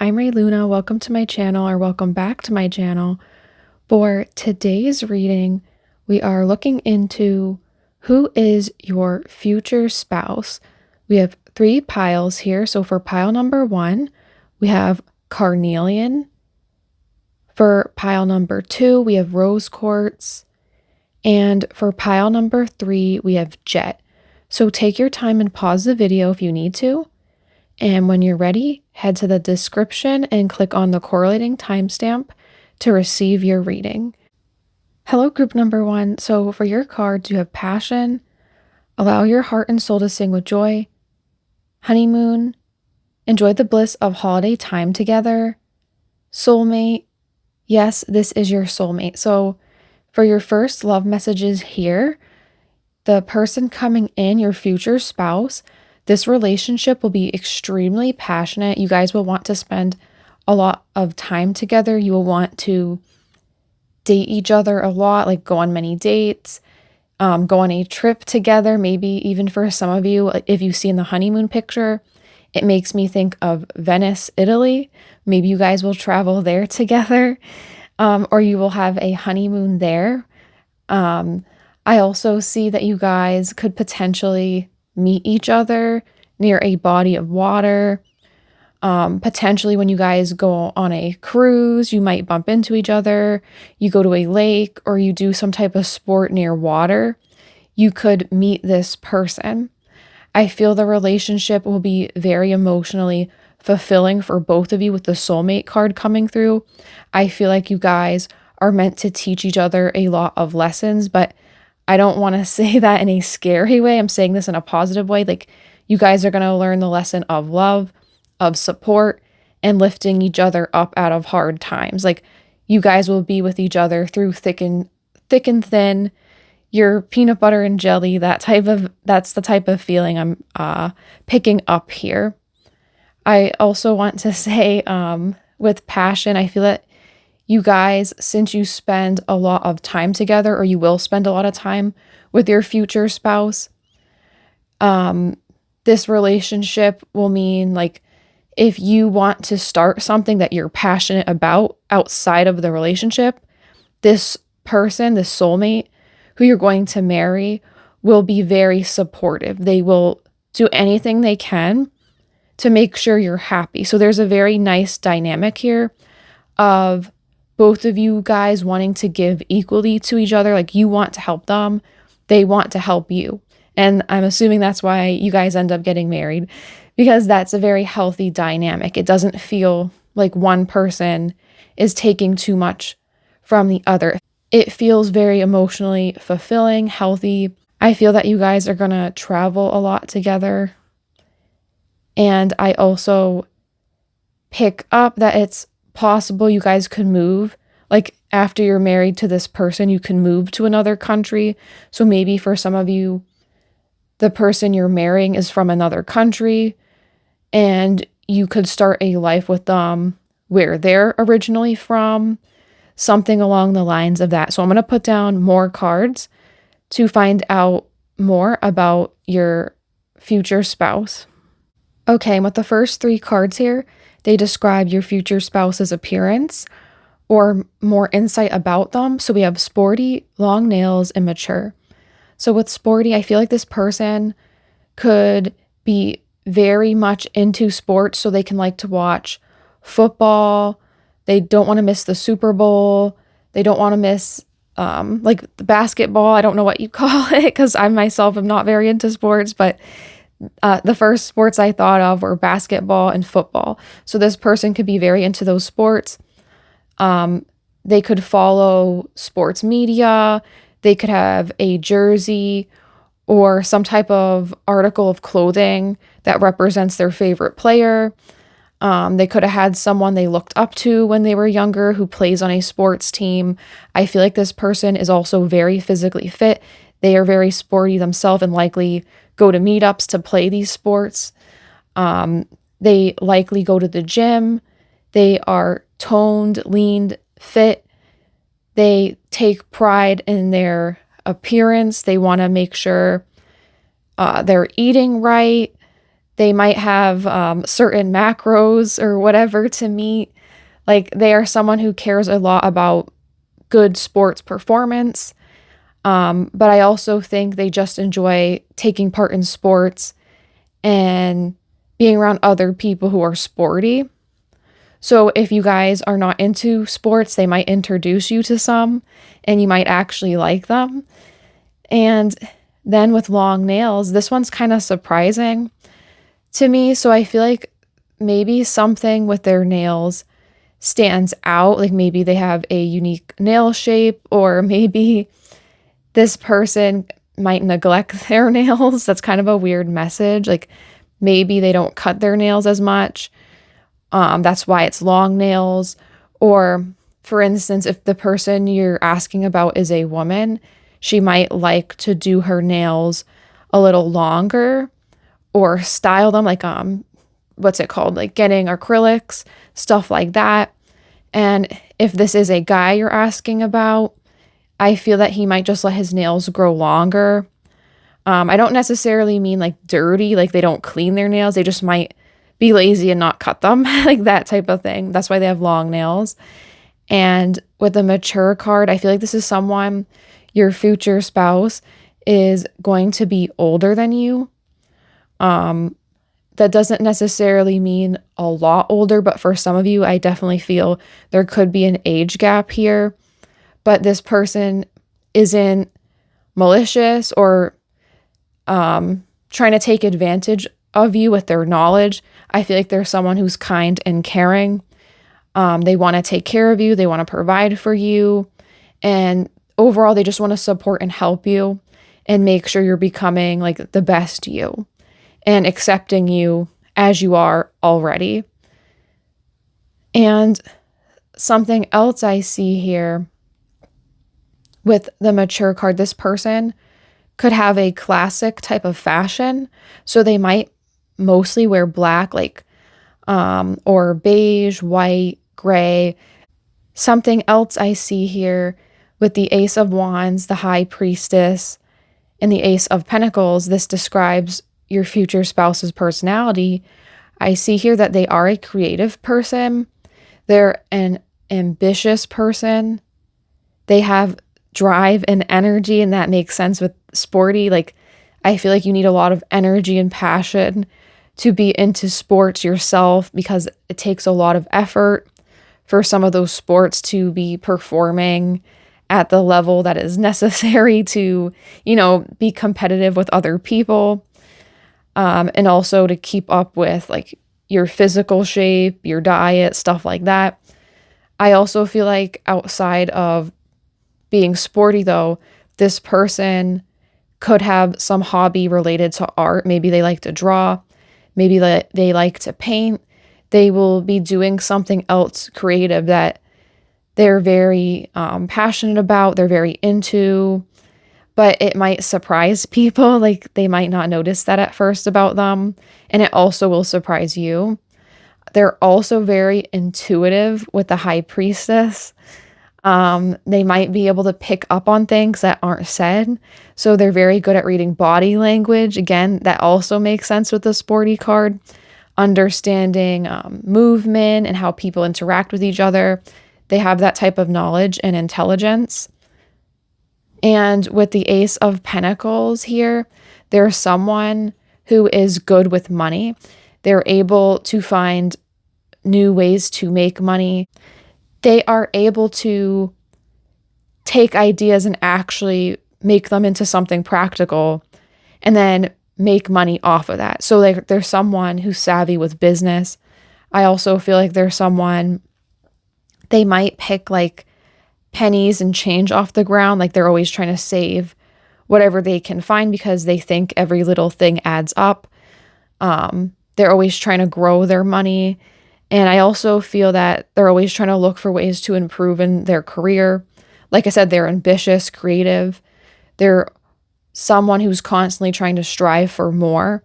I'm Ray Luna. Welcome to my channel, or welcome back to my channel. For today's reading, we are looking into who is your future spouse. We have 3 piles here. So for pile number 1, we have Carnelian. For pile number 2, we have Rose Quartz. And for pile number 3, we have Jet. So take your time and pause the video if you need to. And when you're ready, head to the description and click on the correlating timestamp to receive your reading. Hello, group number 1. So for your cards, you have Passion, Allow your heart and soul to sing with joy, Honeymoon, Enjoy the bliss of holiday time together, Soulmate. Yes, this is your soulmate. So for your first love messages here, the person coming in, your future spouse, this relationship will be extremely passionate. You guys will want to spend a lot of time together. You will want to date each other a lot, like go on many dates, go on a trip together. Maybe even for some of you, if you see in the honeymoon picture, it makes me think of Venice, Italy. Maybe you guys will travel there together, or you will have a honeymoon there. I also see that you guys could potentially meet each other near a body of water. Potentially when you guys go on a cruise, you might bump into each other. You go to a lake or you do some type of sport near water. You could meet this person. I feel the relationship will be very emotionally fulfilling for both of you with the soulmate card coming through. I feel like you guys are meant to teach each other a lot of lessons, but I don't want to say that in a scary way. I'm saying this in a positive way. Like, you guys are going to learn the lesson of love, of support, and lifting each other up out of hard times. Like, you guys will be with each other through thick and thin, your peanut butter and jelly, that's the type of feeling I'm picking up here. I also want to say, with Passion, I feel that you guys, since you spend a lot of time together, or you will spend a lot of time with your future spouse, this relationship will mean, like, if you want to start something that you're passionate about outside of the relationship, this person, this soulmate who you're going to marry, will be very supportive. They will do anything they can to make sure you're happy. So there's a very nice dynamic here of both of you guys wanting to give equally to each other. Like, you want to help them, they want to help you. And I'm assuming that's why you guys end up getting married, because that's a very healthy dynamic. It doesn't feel like one person is taking too much from the other. It feels very emotionally fulfilling, healthy. I feel that you guys are going to travel a lot together. And I also pick up that it's possible you guys could move. Like, after you're married to this person, you can move to another country. So maybe for some of you, the person you're marrying is from another country, and you could start a life with them where they're originally from, something along the lines of that. So I'm going to put down more cards to find out more about your future spouse. Okay, and with the first 3 cards here, they describe your future spouse's appearance or more insight about them. So we have sporty, long nails, and mature. So with sporty, I feel like this person could be very much into sports, so they can like to watch football. They don't want to miss the Super Bowl. They don't want to miss like the basketball. I don't know what you call it, because I myself am not very into sports, but the first sports I thought of were basketball and football. So this person could be very into those sports. They could follow sports media. They could have a jersey or some type of article of clothing that represents their favorite player. They could have had someone they looked up to when they were younger who plays on a sports team. I feel like this person is also very physically fit. They are very sporty themselves and likely go to meetups to play these sports. They likely go to the gym. They are toned, lean, fit. They take pride in their appearance. They want to make sure they're eating right. They might have certain macros or whatever to meet. Like they are someone who cares a lot about good sports performance. But I also think they just enjoy taking part in sports and being around other people who are sporty. So if you guys are not into sports, they might introduce you to some and you might actually like them. And then with long nails, this one's kind of surprising to me. So I feel like maybe something with their nails stands out. Like maybe they have a unique nail shape, or maybe this person might neglect their nails. That's kind of a weird message. Like maybe they don't cut their nails as much. That's why it's long nails. Or for instance, if the person you're asking about is a woman, she might like to do her nails a little longer or style them like, what's it called? Like getting acrylics, stuff like that. And if this is a guy you're asking about, I feel that he might just let his nails grow longer. I don't necessarily mean like dirty, like they don't clean their nails. They just might be lazy and not cut them, like that type of thing. That's why they have long nails. And with the mature card, I feel like this is someone, your future spouse is going to be older than you. That doesn't necessarily mean a lot older, but for some of you, I definitely feel there could be an age gap here. But this person isn't malicious or trying to take advantage of you with their knowledge. I feel like they're someone who's kind and caring. They want to take care of you. They want to provide for you. And overall, they just want to support and help you and make sure you're becoming like the best you and accepting you as you are already. And something else I see here with the mature card, this person could have a classic type of fashion. So they might mostly wear black, like, or beige, white, gray. Something else I see here with the Ace of Wands, the High Priestess, and the Ace of Pentacles, this describes your future spouse's personality. I see here that they are a creative person. They're an ambitious person. They have drive and energy, and that makes sense with sporty. Like, I feel like you need a lot of energy and passion to be into sports yourself, because it takes a lot of effort for some of those sports to be performing at the level that is necessary to, be competitive with other people. And also to keep up with like your physical shape, your diet, stuff like that. I also feel like outside of being sporty though, this person could have some hobby related to art. Maybe they like to draw. Maybe they like to paint. They will be doing something else creative that they're very passionate about. They're very into. But it might surprise people. Like they might not notice that at first about them. And it also will surprise you. They're also very intuitive with the High Priestess. They might be able to pick up on things that aren't said. So they're very good at reading body language. Again, that also makes sense with the sporty card. Understanding movement and how people interact with each other. They have that type of knowledge and intelligence. And with the Ace of Pentacles here, there's someone who is good with money. They're able to find new ways to make money. They are able to take ideas and actually make them into something practical and then make money off of that. So like there's someone who's savvy with business. I also feel like there's someone, they might pick like pennies and change off the ground. Like they're always trying to save whatever they can find because they think every little thing adds up. They're always trying to grow their money. And I also feel that they're always trying to look for ways to improve in their career. Like I said, they're ambitious, creative. They're someone who's constantly trying to strive for more,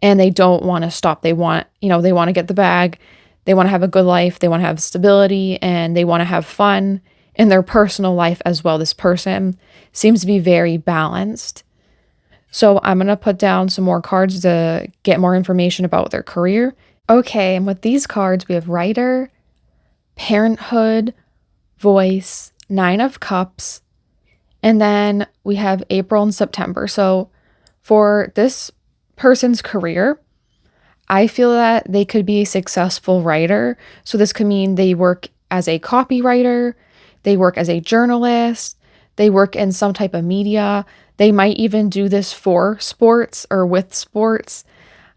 and they don't want to stop. They want, they want to get the bag. They want to have a good life. They want to have stability, and they want to have fun in their personal life as well. This person seems to be very balanced. So I'm going to put down some more cards to get more information about their career. Okay, and with these cards, we have writer, parenthood, voice, 9 of cups, and then we have April and September. So for this person's career, I feel that they could be a successful writer. So this could mean they work as a copywriter, they work as a journalist, they work in some type of media. They might even do this for sports or with sports.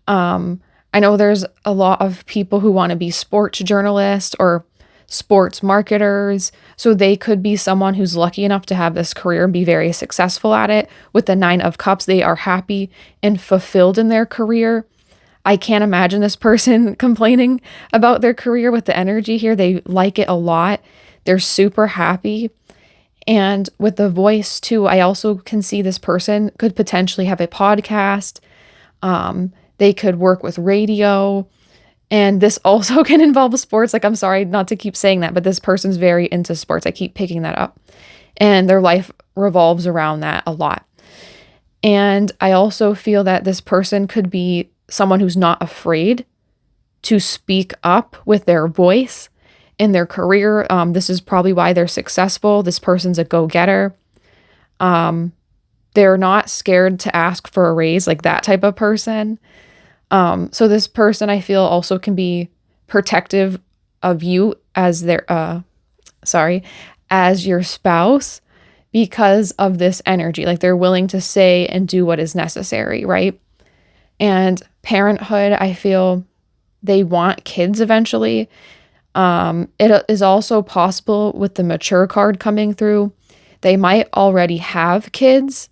I know there's a lot of people who want to be sports journalists or sports marketers. So they could be someone who's lucky enough to have this career and be very successful at it. With the 9 of cups, they are happy and fulfilled in their career. I can't imagine this person complaining about their career with the energy here. They like it a lot. They're super happy. And with the voice too, I also can see this person could potentially have a podcast. They could work with radio. And this also can involve sports. Like, I'm sorry not to keep saying that, but this person's very into sports. I keep picking that up. And their life revolves around that a lot. And I also feel that this person could be someone who's not afraid to speak up with their voice in their career. This is probably why they're successful. This person's a go-getter. They're not scared to ask for a raise, like that type of person. So this person, I feel, also can be protective of you as as your spouse because of this energy. Like, they're willing to say and do what is necessary, right? And parenthood, I feel they want kids eventually. It is also possible with the mature card coming through. They might already have kids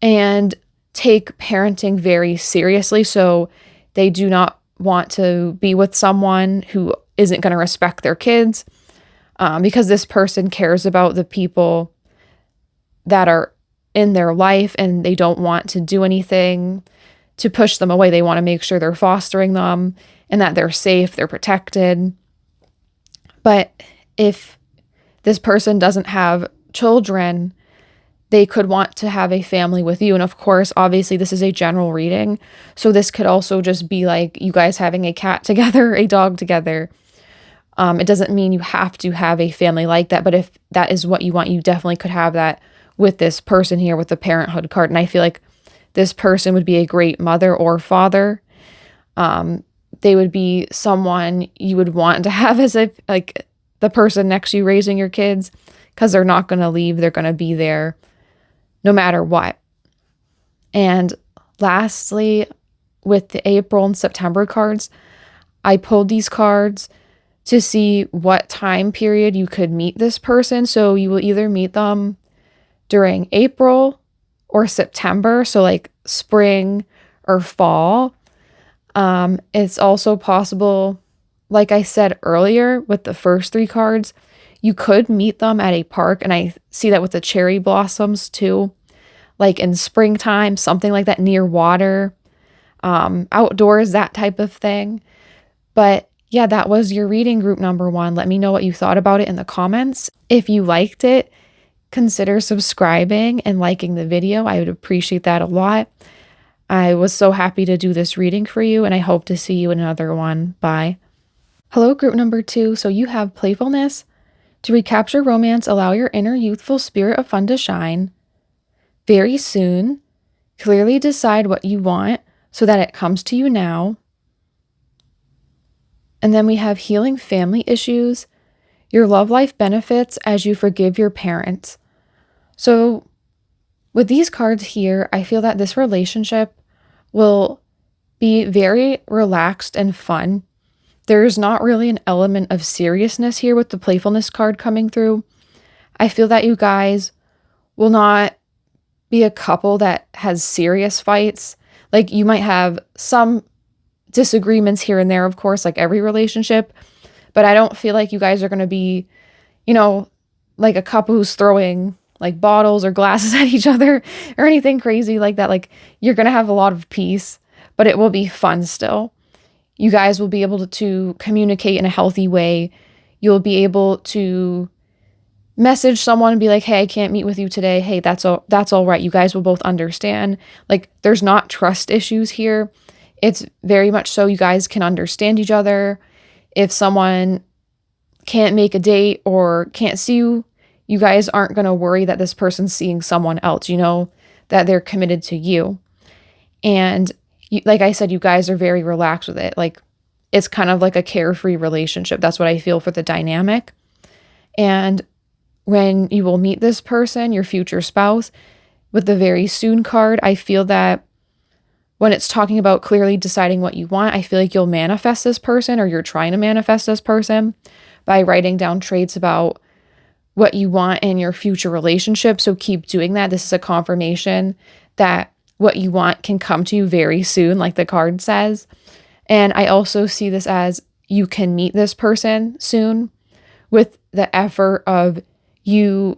and take parenting very seriously. So they do not want to be with someone who isn't going to respect their kids, because this person cares about the people that are in their life and they don't want to do anything to push them away. They want to make sure they're fostering them and that they're safe, they're protected. But if this person doesn't have children, they could want to have a family with you. And of course, obviously, this is a general reading. So this could also just be like you guys having a cat together, a dog together. It doesn't mean you have to have a family like that. But if that is what you want, you definitely could have that with this person here with the parenthood card. And I feel like this person would be a great mother or father. They would be someone you would want to have as like the person next to you raising your kids, because they're not going to leave. They're going to be there no matter what. And lastly, with the April and September cards, I pulled these cards to see what time period you could meet this person. So you will either meet them during April or September, so like spring or fall. It's also possible, like I said earlier, with the first 3 cards, you could meet them at a park. And I see that with the cherry blossoms too, like in springtime, something like that, near water, outdoors, that type of thing. But yeah, that was your reading, group number 1. Let me know what you thought about it in the comments. If you liked it, consider subscribing and liking the video. I would appreciate that a lot. I was so happy to do this reading for you, and I hope to see you in another one. Bye. Hello, group number 2. So you have playfulness. To recapture romance, allow your inner youthful spirit of fun to shine. Very soon, clearly decide what you want so that it comes to you now. And then we have healing family issues. Your love life benefits as you forgive your parents. So with these cards here, I feel that this relationship will be very relaxed and fun. There's not really an element of seriousness here with the playfulness card coming through. I feel that you guys will not be a couple that has serious fights. Like, you might have some disagreements here and there, of course, like every relationship, but I don't feel like you guys are going to be, like a couple who's throwing like bottles or glasses at each other or anything crazy like that. Like, you're going to have a lot of peace, but it will be fun still. You guys will be able to communicate in a healthy way. You'll be able to message someone and be like, hey, I can't meet with you today. Hey, that's all right. You guys will both understand. Like, there's not trust issues here. It's very much so you guys can understand each other. If someone can't make a date or can't see you, you guys aren't going to worry that this person's seeing someone else. You know that they're committed to you. And like I said, you guys are very relaxed with it. Like, it's kind of like a carefree relationship. That's what I feel for the dynamic. And when you will meet this person, your future spouse, with the very soon card, I feel that when it's talking about clearly deciding what you want, I feel like you'll manifest this person, or you're trying to manifest this person by writing down traits about what you want in your future relationship. So keep doing that. This is a confirmation that what you want can come to you very soon, like the card says. And I also see this as you can meet this person soon, with the effort of you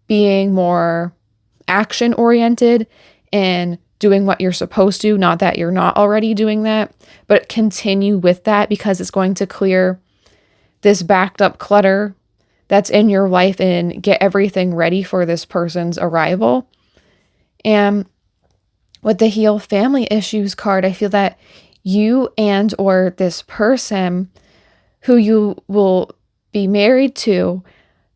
being more action oriented and doing what you're supposed to. Not that you're not already doing that, but continue with that, because it's going to clear this backed up clutter that's in your life and get everything ready for this person's arrival. And with the Heal Family Issues card, I feel that you and or this person who you will be married to,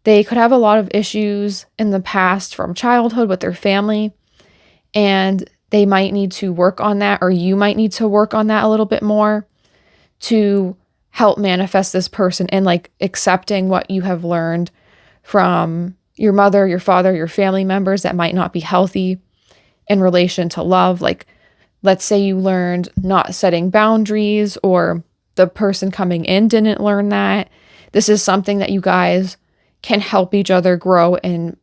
they could have a lot of issues in the past from childhood with their family, and they might need to work on that, or you might need to work on that a little bit more to help manifest this person, and like accepting what you have learned from your mother, your father, your family members that might not be healthy in relation to love. Like, let's say you learned not setting boundaries, or the person coming in didn't learn that. This is something that you guys can help each other grow and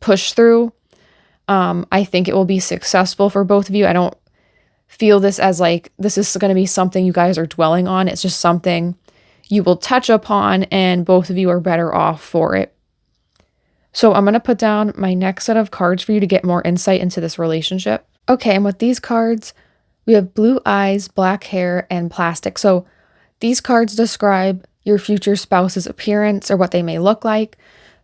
push through. I think it will be successful for both of you. I don't feel this as like this is going to be something you guys are dwelling on. It's just something you will touch upon, and both of you are better off for it. So I'm going to put down my next set of cards for you to get more insight into this relationship. Okay, and with these cards, we have blue eyes, black hair, and plastic. So these cards describe your future spouse's appearance, or what they may look like.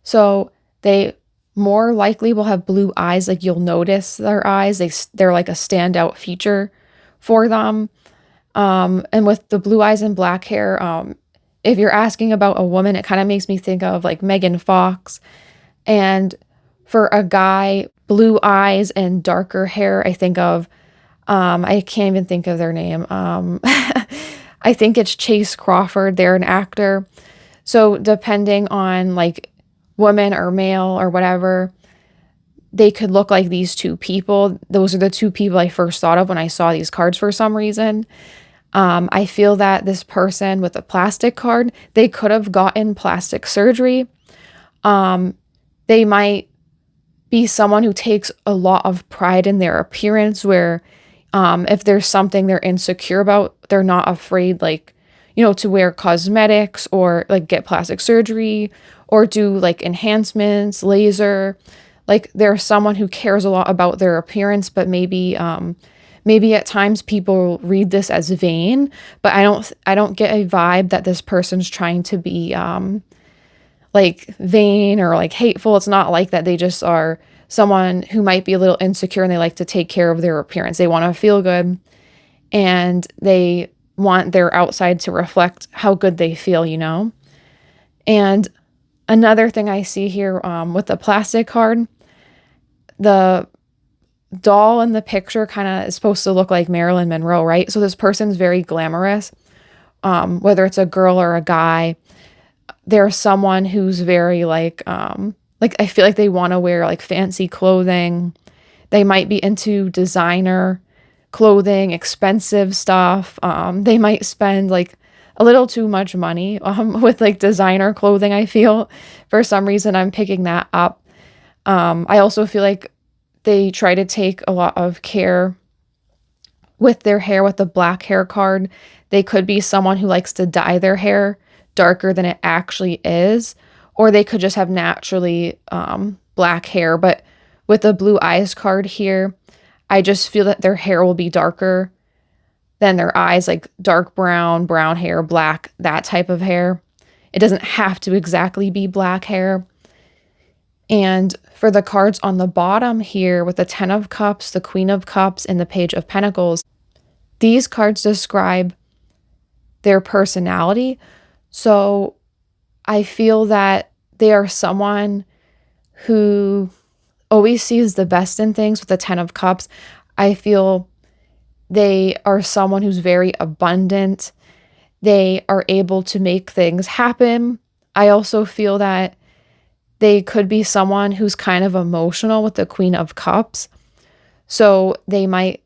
So they more likely will have blue eyes. Like, you'll notice their eyes. They're like a standout feature for them. And with the blue eyes and black hair, if you're asking about a woman, it kind of makes me think of like Megan Fox. And for a guy, blue eyes and darker hair, I think of, I can't even think of their name. I think it's Chase Crawford. They're an actor. So depending on like woman or male or whatever, they could look like these two people. Those are the two people I first thought of when I saw these cards for some reason. I feel that this person with the plastic card, they could have gotten plastic surgery. They might be someone who takes a lot of pride in their appearance, where if there's something they're insecure about, they're not afraid, like, you know, to wear cosmetics or like get plastic surgery or do like enhancements, laser. Like, they're someone who cares a lot about their appearance, but maybe at times people read this as vain, but I don't get a vibe that this person's trying to be like vain or like hateful. It's not like that. They just are someone who might be a little insecure, and they like to take care of their appearance. They want to feel good, and they want their outside to reflect how good they feel, you know? And another thing I see here with the plastic card, the doll in the picture kind of is supposed to look like Marilyn Monroe, right? So this person's very glamorous, whether it's a girl or a guy. They're someone who's very like I feel like they want to wear like fancy clothing. They might be into designer clothing, expensive stuff. They might spend like a little too much money with like designer clothing. I feel for some reason I'm picking that up. I also feel like they try to take a lot of care with their hair. With the black hair card, they could be someone who likes to dye their hair darker than it actually is, or they could just have naturally black hair. But with the blue eyes card here, I just feel that their hair will be darker than their eyes, like dark brown hair, black, that type of hair. It doesn't have to exactly be black hair. And for the cards on the bottom here with the 10 of Cups, the Queen of Cups, and the Page of Pentacles, these cards describe their personality. So I feel that they are someone who always sees the best in things with the 10 of Cups. I feel they are someone who's very abundant. They are able to make things happen. I also feel that they could be someone who's kind of emotional with the Queen of Cups. So they might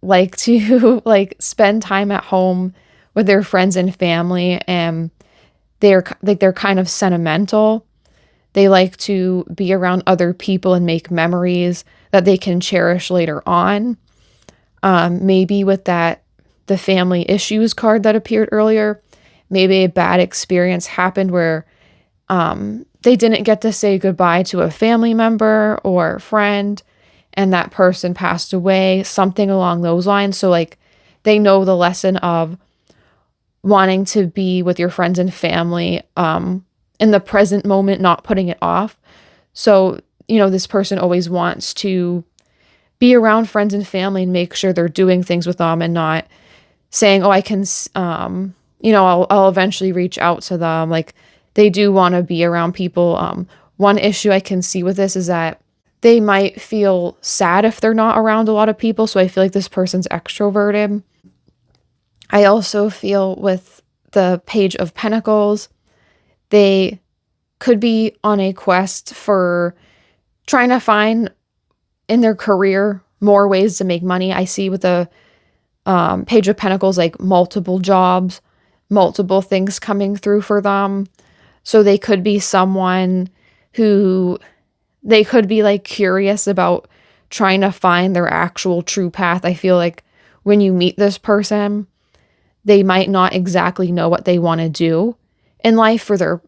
like to like spend time at home with their friends and family, and they're kind of sentimental. They like to be around other people and make memories that they can cherish later on. Maybe with that, the family issues card that appeared earlier, maybe a bad experience happened where they didn't get to say goodbye to a family member or friend, and that person passed away, something along those lines. So like they know the lesson of wanting to be with your friends and family in the present moment, not putting it off. So, this person always wants to be around friends and family and make sure they're doing things with them and not saying, oh, I can, I'll eventually reach out to them. Like they do want to be around people. One issue I can see with this is that they might feel sad if they're not around a lot of people. So I feel like this person's extroverted. I also feel with the Page of Pentacles, they could be on a quest for trying to find in their career more ways to make money. I see with the Page of Pentacles, like multiple jobs, multiple things coming through for them. So they could be someone who they could be like curious about trying to find their actual true path. I feel like when you meet this person, they might not exactly know what they want to do in life for their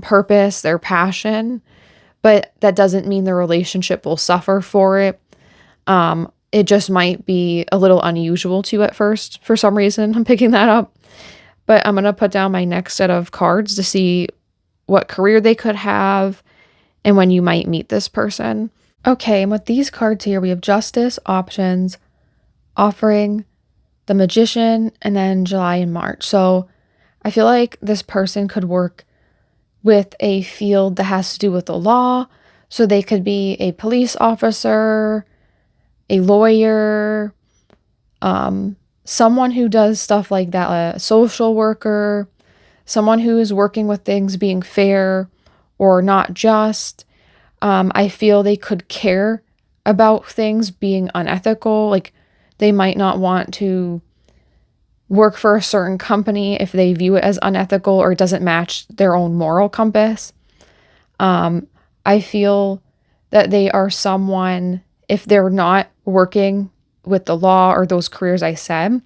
purpose, their passion, but that doesn't mean the relationship will suffer for it. It just might be a little unusual to at first for some reason. I'm picking that up. But I'm going to put down my next set of cards to see what career they could have and when you might meet this person. Okay, and with these cards here, we have Justice, Options, Offering, the Magician, and then July and March. So I feel like this person could work with a field that has to do with the law. So they could be a police officer, a lawyer, someone who does stuff like that, a social worker, someone who is working with things being fair or not just. I feel they could care about things being unethical. Like they might not want to work for a certain company if they view it as unethical or it doesn't match their own moral compass. I feel that they are someone, if they're not working with the law or those careers I said,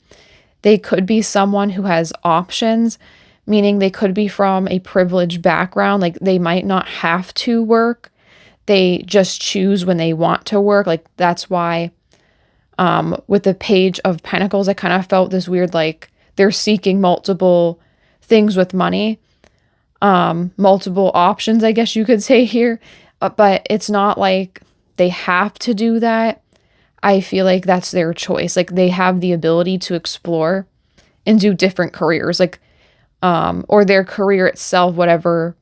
they could be someone who has options, meaning they could be from a privileged background. Like they might not have to work. They just choose when they want to work. Like that's why with the Page of Pentacles, I kind of felt this weird, like they're seeking multiple things with money, multiple options, I guess you could say here. But it's not like they have to do that. I feel like that's their choice. Like they have the ability to explore and do different careers, like, or their career itself, whatever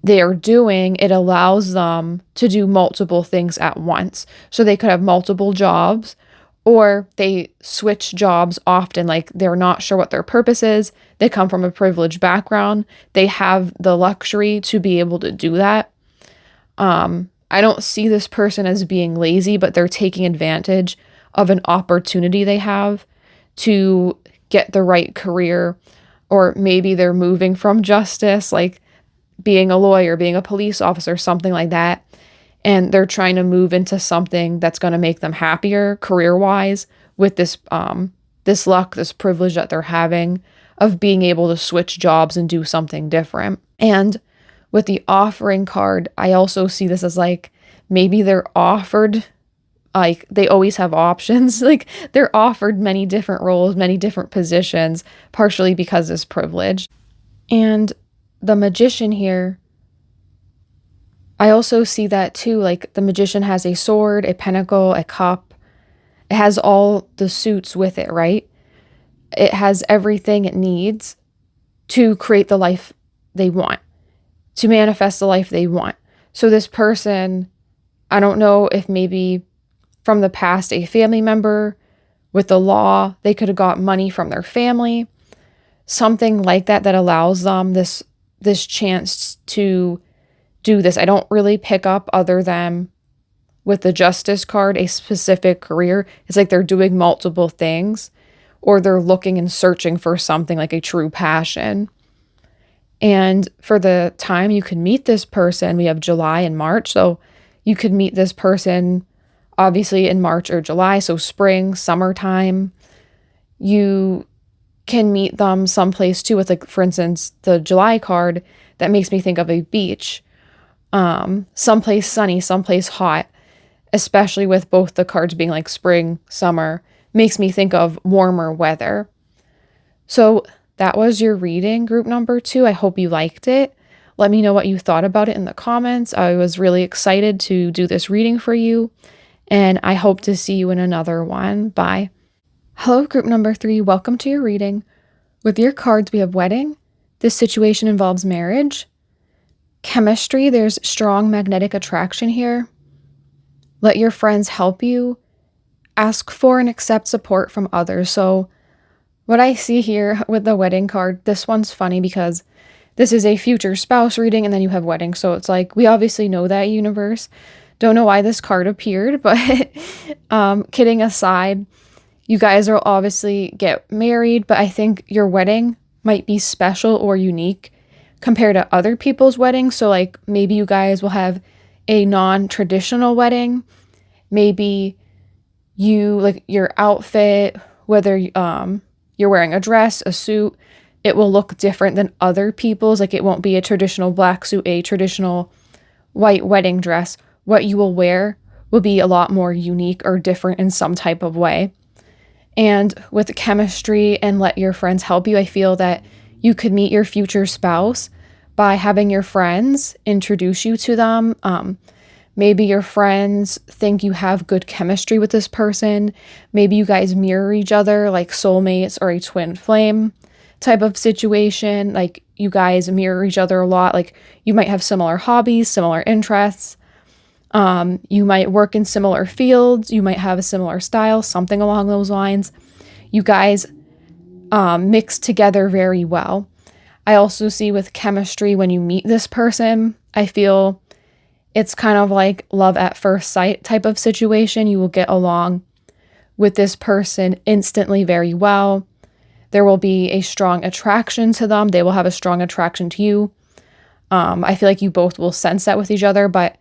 they are doing, it allows them to do multiple things at once. So they could have multiple jobs, or they switch jobs often. Like they're not sure what their purpose is. They come from a privileged background. They have the luxury to be able to do that. I don't see this person as being lazy, but they're taking advantage of an opportunity they have to get the right career, or maybe they're moving from justice, like being a lawyer, being a police officer, something like that. And they're trying to move into something that's going to make them happier career-wise with this this luck, this privilege that they're having of being able to switch jobs and do something different. And with the Offering card, I also see this as like maybe they're offered, like they always have options. Like they're offered many different roles, many different positions, partially because it's privilege. And the Magician here, I also see that too, like the magician has a sword, a pentacle, a cup. It has all the suits with it, right? It has everything it needs to create the life they want, to manifest the life they want. So this person, I don't know if maybe from the past a family member with the law, they could have got money from their family, something like that that allows them this chance to do this. I don't really pick up, other than with the justice card, a specific career. It's like they're doing multiple things, or they're looking and searching for something like a true passion. And for the time you could meet this person, we have July and March. So you could meet this person obviously in March or July, so spring, summertime. You can meet them someplace too, with, like, for instance, the July card that makes me think of a beach. Someplace sunny, someplace hot, especially with both the cards being like spring, summer, makes me think of warmer weather. So that was your reading, group number 2. I hope you liked it. Let me know what you thought about it in the comments. I was really excited to do this reading for you, and I hope to see you in another one. Bye. Hello, group number 3. Welcome to your reading. With your cards, we have wedding. This situation involves marriage. Chemistry, there's strong magnetic attraction here. Let your friends help you. Ask for and accept support from others. So what I see here with the wedding card, this one's funny because this is a future spouse reading and then you have wedding. So it's like, we obviously know that, universe. Don't know why this card appeared, but kidding aside, you guys will obviously get married, but I think your wedding might be special or unique compared to other people's weddings. So like maybe you guys will have a non-traditional wedding. Maybe you, like, your outfit, whether you're wearing a dress, a suit, it will look different than other people's. Like, it won't be a traditional black suit, a traditional white wedding dress. What you will wear will be a lot more unique or different in some type of way. And with the chemistry and let your friends help you, I feel that you could meet your future spouse by having your friends introduce you to them. Maybe your friends think you have good chemistry with this person. Maybe you guys mirror each other, like soulmates or a twin flame type of situation. Like, you guys mirror each other a lot. Like, you might have similar hobbies, similar interests. You might work in similar fields. You might have a similar style, something along those lines. You guys mix together very well. I also see with chemistry, when you meet this person, I feel it's kind of like love at first sight type of situation. You will get along with this person instantly very well. There will be a strong attraction to them. They will have a strong attraction to you. I feel like you both will sense that with each other, but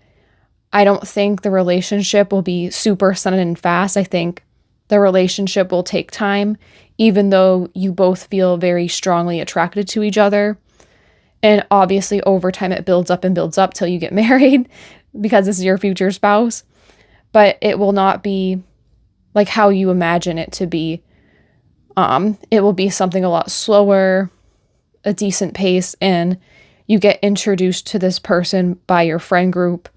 I don't think the relationship will be super sudden and fast. I think the relationship will take time, even though you both feel very strongly attracted to each other. And obviously over time it builds up till you get married, because this is your future spouse. But it will not be like how you imagine it to be. It will be something a lot slower, a decent pace, and you get introduced to this person by your friend group,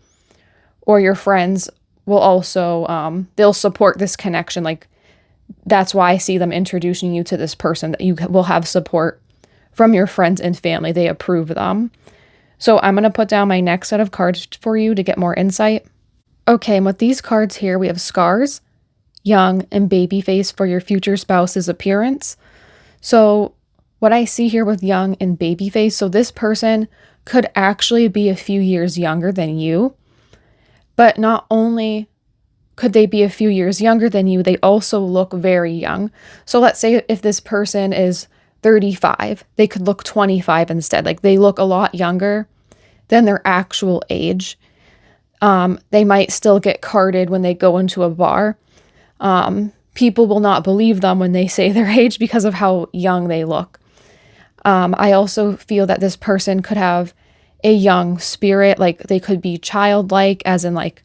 or your friends will also, they'll support this connection. Like, that's why I see them introducing you to this person, that you will have support from your friends and family. They approve them. So I'm going to put down my next set of cards for you to get more insight. Okay, and with these cards here, we have scars, young, and baby face for your future spouse's appearance. So what I see here with young and baby face, so this person could actually be a few years younger than you. But not only could they be a few years younger than you, they also look very young. So let's say if this person is 35, they could look 25 instead. Like, they look a lot younger than their actual age. They might still get carded when they go into a bar. People will not believe them when they say their age because of how young they look. I also feel that this person could have a young spirit. Like, they could be childlike, as in like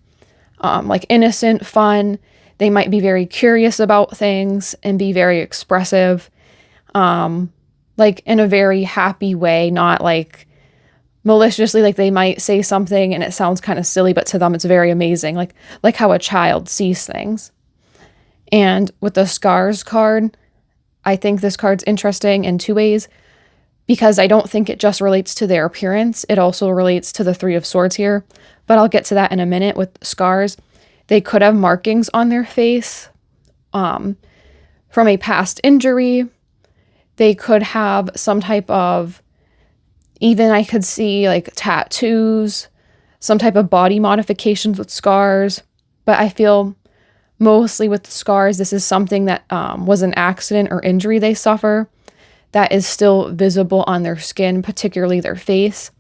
innocent, fun. They might be very curious about things and be very expressive, like in a very happy way, not like maliciously, like they might say something and it sounds kind of silly, but to them it's very amazing, like how a child sees things. And with the scars card, I think this card's interesting in two ways, because I don't think it just relates to their appearance. It also relates to the Three of Swords here, but I'll get to that in a minute. With scars, they could have markings on their face from a past injury. They could have some type of, even I could see like tattoos, some type of body modifications with scars. But I feel mostly with the scars, this is something that was an accident or injury they suffer that is still visible on their skin, particularly their face.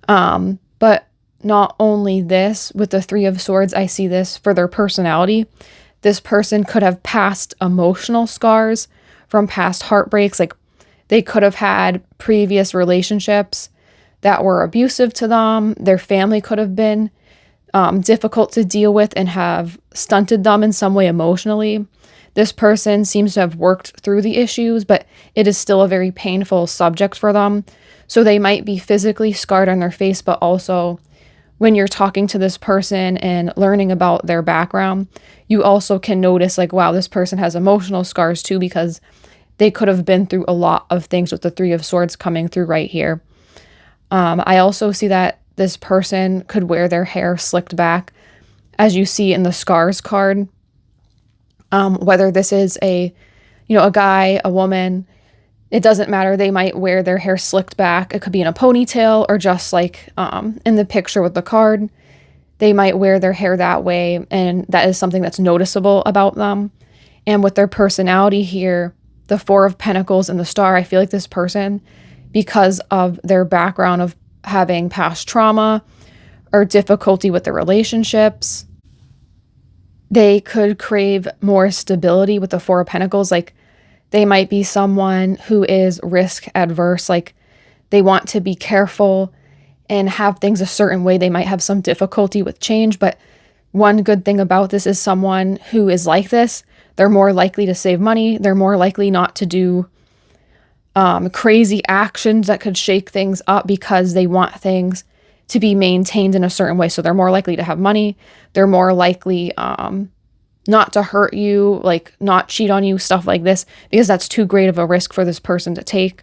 But not only this, with the Three of Swords, I see this for their personality. This person could have past emotional scars from past heartbreaks. Like they could have had previous relationships that were abusive to them. Their family could have been difficult to deal with and have stunted them in some way emotionally. This person seems to have worked through the issues, but it is still a very painful subject for them. So they might be physically scarred on their face, but also when you're talking to this person and learning about their background, you also can notice like, wow, this person has emotional scars too, because they could have been through a lot of things with the Three of Swords coming through right here. I also see that this person could wear their hair slicked back, as you see in the scars card. Whether this is a guy, a woman, it doesn't matter. They might wear their hair slicked back. It could be in a ponytail or just like in the picture with the card. They might wear their hair that way, and that is something that's noticeable about them. And with their personality here, the Four of Pentacles and the Star, I feel like this person, because of their background of having past trauma or difficulty with their relationships, they could crave more stability with the Four of Pentacles. Like they might be someone who is risk adverse. Like they want to be careful and have things a certain way. They might have some difficulty with change, but one good thing about this is someone who is like this, they're more likely to save money. They're more likely not to do crazy actions that could shake things up, because they want things to be maintained in a certain way. So they're more likely to have money. They're more likely not to hurt you, like not cheat on you, stuff like this, because that's too great of a risk for this person to take.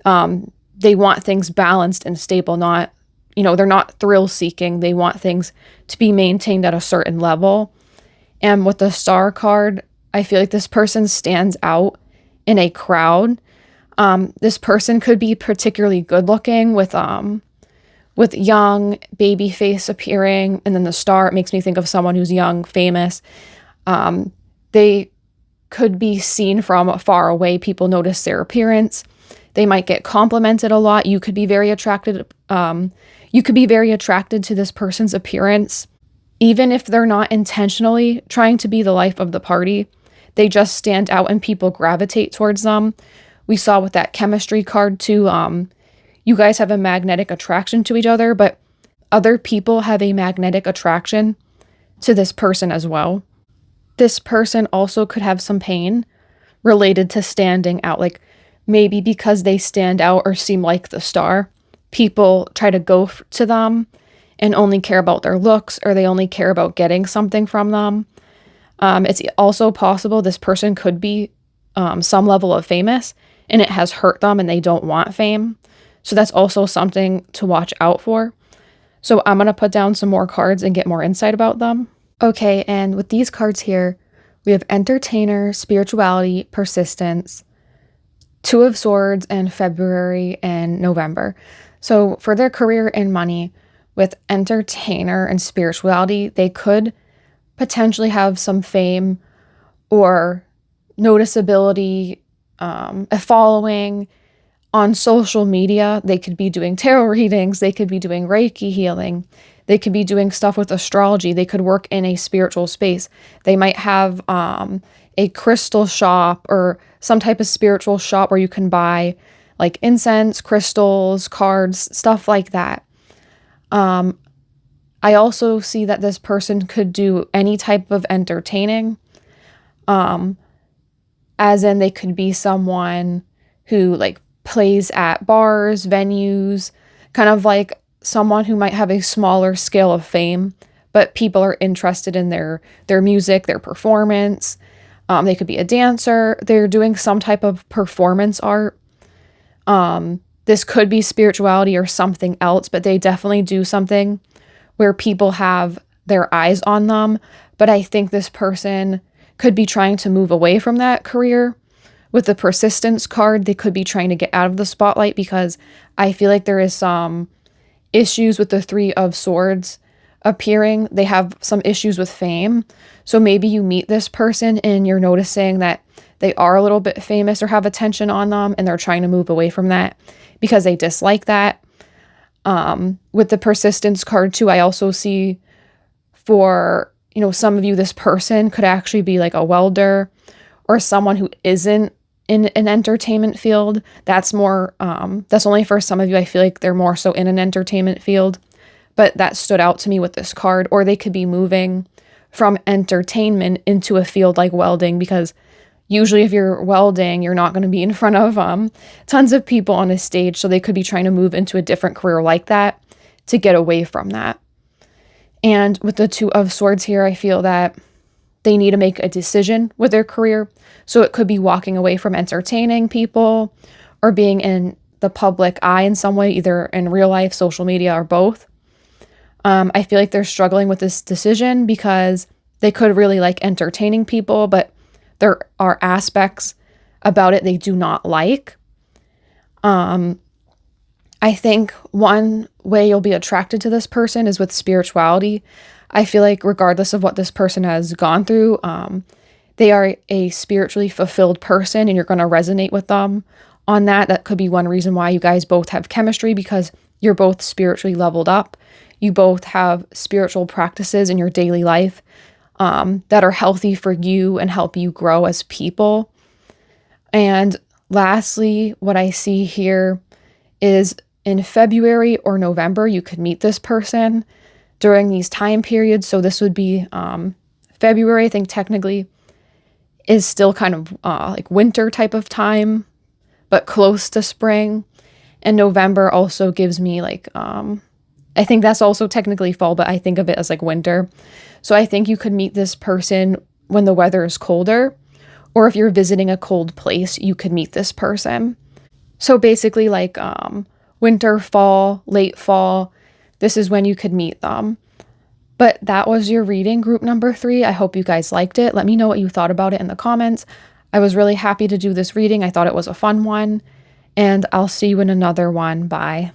They want things balanced and stable, not, they're not thrill seeking. They want things to be maintained at a certain level. And with the Star card, I feel like this person stands out in a crowd. This person could be particularly good looking with young baby face appearing. And then the Star, it makes me think of someone who's young, famous. They could be seen from far away. People notice their appearance. They might get complimented a lot. You could be very attracted. You could be very attracted to this person's appearance, even if they're not intentionally trying to be the life of the party. They just stand out and people gravitate towards them. We saw with that chemistry card too. You guys have a magnetic attraction to each other, but other people have a magnetic attraction to this person as well. This person also could have some pain related to standing out, like maybe because they stand out or seem like the Star, people try to go to them and only care about their looks, or they only care about getting something from them. It's also possible this person could be some level of famous and it has hurt them and they don't want fame. So that's also something to watch out for. So I'm going to put down some more cards and get more insight about them. Okay, and with these cards here, we have Entertainer, Spirituality, Persistence, Two of Swords, and February and November. So for their career and money, with Entertainer and Spirituality, they could potentially have some fame or noticeability, a following on social media. They could be doing tarot readings. They could be doing Reiki healing. They could be doing stuff with astrology. They could work in a spiritual space. They might have a crystal shop or some type of spiritual shop where you can buy like incense, crystals, cards, stuff like that. I also see that this person could do any type of entertaining, as in they could be someone who like plays at bars, venues, kind of like someone who might have a smaller scale of fame, but people are interested in their music, their performance. They could be a dancer. They're doing some type of performance art. This could be spirituality or something else, but they definitely do something where people have their eyes on them. But I think this person could be trying to move away from that career. With the persistence card, they could be trying to get out of the spotlight, because I feel like there is some issues with the Three of Swords appearing. They have some issues with fame. So maybe you meet this person and you're noticing that they are a little bit famous or have attention on them, and they're trying to move away from that because they dislike that. With the persistence card too, I also see for, some of you, this person could actually be like a welder or someone who isn't in an entertainment field. That's more, that's only for some of you. I feel like they're more so in an entertainment field, but that stood out to me with this card. Or they could be moving from entertainment into a field like welding, because usually if you're welding, you're not going to be in front of tons of people on a stage. So they could be trying to move into a different career like that to get away from that. And with the Two of Swords here, I feel that they need to make a decision with their career. So it could be walking away from entertaining people or being in the public eye in some way, either in real life, social media, or both. I feel like they're struggling with this decision because they could really like entertaining people, but there are aspects about it they do not like. I think one way you'll be attracted to this person is with spirituality. I feel like regardless of what this person has gone through, they are a spiritually fulfilled person, and you're going to resonate with them on that. That could be one reason why you guys both have chemistry, because you're both spiritually leveled up. You both have spiritual practices in your daily life that are healthy for you and help you grow as people. And lastly, what I see here is in February or November, you could meet this person during these time periods. So this would be February, I think technically is still kind of like winter type of time, but close to spring. And November also gives me like, I think that's also technically fall, but I think of it as like winter. So I think you could meet this person when the weather is colder, or if you're visiting a cold place, you could meet this person. So basically like winter, fall, late fall, this is when you could meet them. But that was your reading, group number 3. I hope you guys liked it. Let me know what you thought about it in the comments. I was really happy to do this reading. I thought it was a fun one, and I'll see you in another one. Bye.